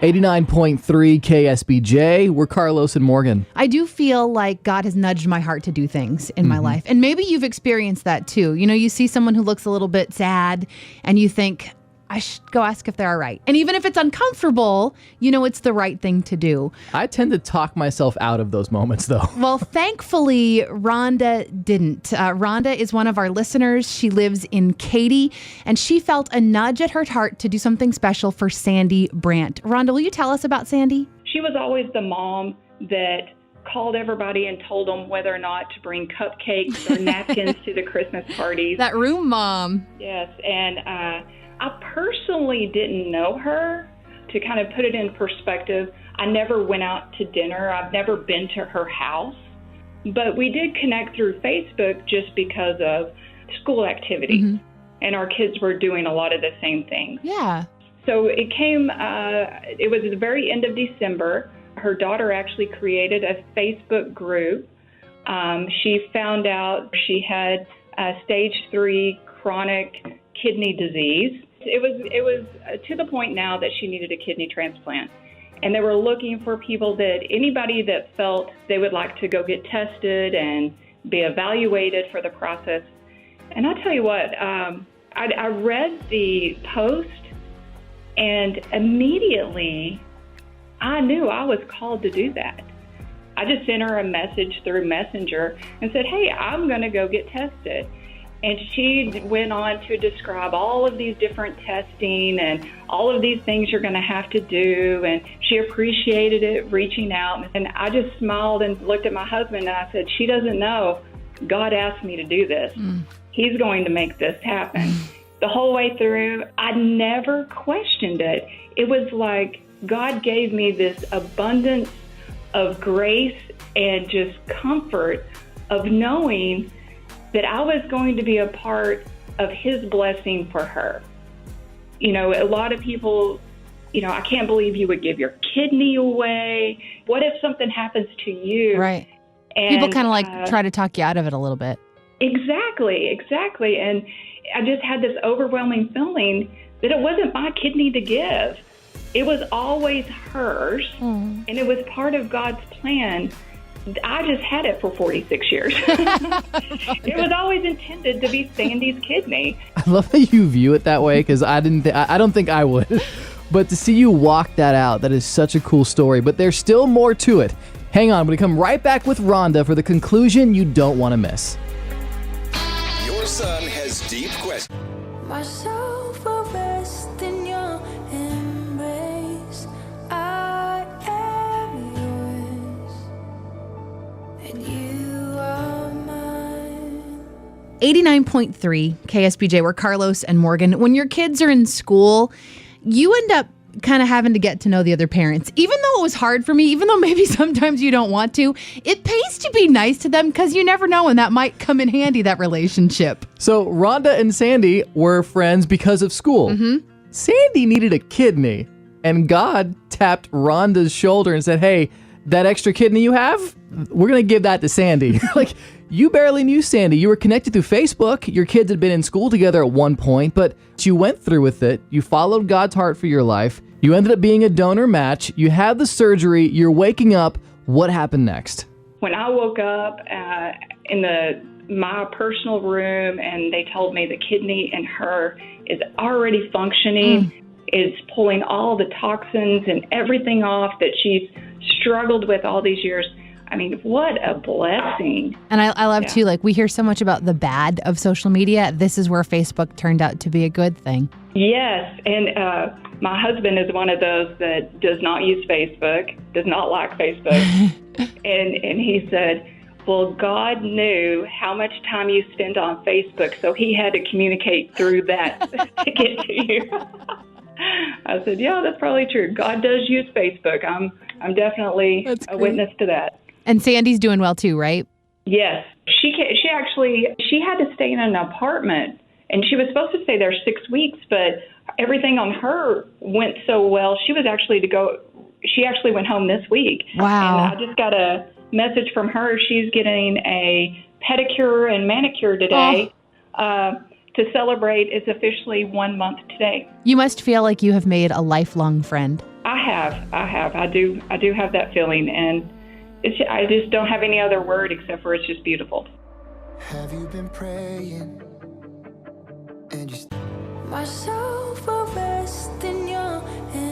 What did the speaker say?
89.3 KSBJ. We're Carlos and Morgan. I do feel like God has nudged my heart to do things in my life. And maybe you've experienced that too. You know, you see someone who looks a little bit sad and you think, I should go ask if they're all right. And even if it's uncomfortable, you know it's the right thing to do. I tend to talk myself out of those moments, though. Well, thankfully, Rhonda didn't. Rhonda is one of our listeners. She lives in Katy, and she felt a nudge at her heart to do something special for Sandi Brandt. Rhonda, will you tell us about Sandi? She was always the mom that called everybody and told them whether or not to bring cupcakes or napkins to the Christmas parties. That room mom. Yes, and I personally didn't know her. To kind of put it in perspective, I never went out to dinner. I've never been to her house. But we did connect through Facebook just because of school activity. And our kids were doing a lot of the same things. Yeah. So it was at the very end of December. Her daughter actually created a Facebook group. She found out she had stage 3 chronic kidney disease. It was to the point now that she needed a kidney transplant. And they were looking for anybody that felt they would like to go get tested and be evaluated for the process. And I'll tell you what, I read the post and immediately I knew I was called to do that. I just sent her a message through Messenger and said, hey, I'm going to go get tested. And she went on to describe all of these different testing and all of these things you're going to have to do. And she appreciated it, reaching out. And I just smiled and looked at my husband and I said, she doesn't know. God asked me to do this. He's going to make this happen. The whole way through, I never questioned it. It was like God gave me this abundance of grace and just comfort of knowing that I was going to be a part of his blessing for her. You know, a lot of people, I can't believe you would give your kidney away. What if something happens to you? Right. And, people kind of try to talk you out of it a little bit. Exactly. And I just had this overwhelming feeling that it wasn't my kidney to give. It was always hers, and it was part of God's plan. I just had it for 46 years. It was always intended to be Sandi's kidney. I love that you view it that way because I don't think I would. But to see you walk that out, that is such a cool story. But there's still more to it. Hang on, I'm going to come right back with Rhonda for the conclusion you don't want to miss. Your son has deep questions. Myself a rest in your embrace. I am yours, and you are mine. 89.3 KSBJ, we're Carlos and Morgan. When your kids are in school, you end up kind of having to get to know the other parents. Even though it was hard for me, even though maybe sometimes you don't want to, it pays to be nice to them because you never know when that might come in handy, that relationship. So Rhonda and Sandi were friends because of school. Sandi needed a kidney, and God tapped Rhonda's shoulder and said, hey, that extra kidney you have, we're going to give that to Sandi. Like, you barely knew Sandi. You were connected through Facebook. Your kids had been in school together at one point, but you went through with it. You followed God's heart for your life. You ended up being a donor match. You had the surgery. You're waking up. What happened next? When I woke up in my personal room and they told me the kidney in her is already functioning, is pulling all the toxins and everything off that she's struggled with all these years. I mean, what a blessing. And I love, too, like, we hear so much about the bad of social media. This is where Facebook turned out to be a good thing. Yes, and my husband is one of those that does not use Facebook, does not like Facebook. and he said, well, God knew how much time you spend on Facebook, so he had to communicate through that to get to you. I said, yeah, that's probably true. God does use Facebook. I'm definitely a witness to that. And Sandi's doing well too, right? Yes. She had to stay in an apartment, and she was supposed to stay there 6 weeks, but everything on her went so well. She actually went home this week. Wow. And I just got a message from her. She's getting a pedicure and manicure today. To celebrate. It's officially 1 month today. You must feel like you have made a lifelong friend. I have. I do have that feeling, and I just don't have any other word except for it's just beautiful. Have you been praying? And my soul will rest in your hands.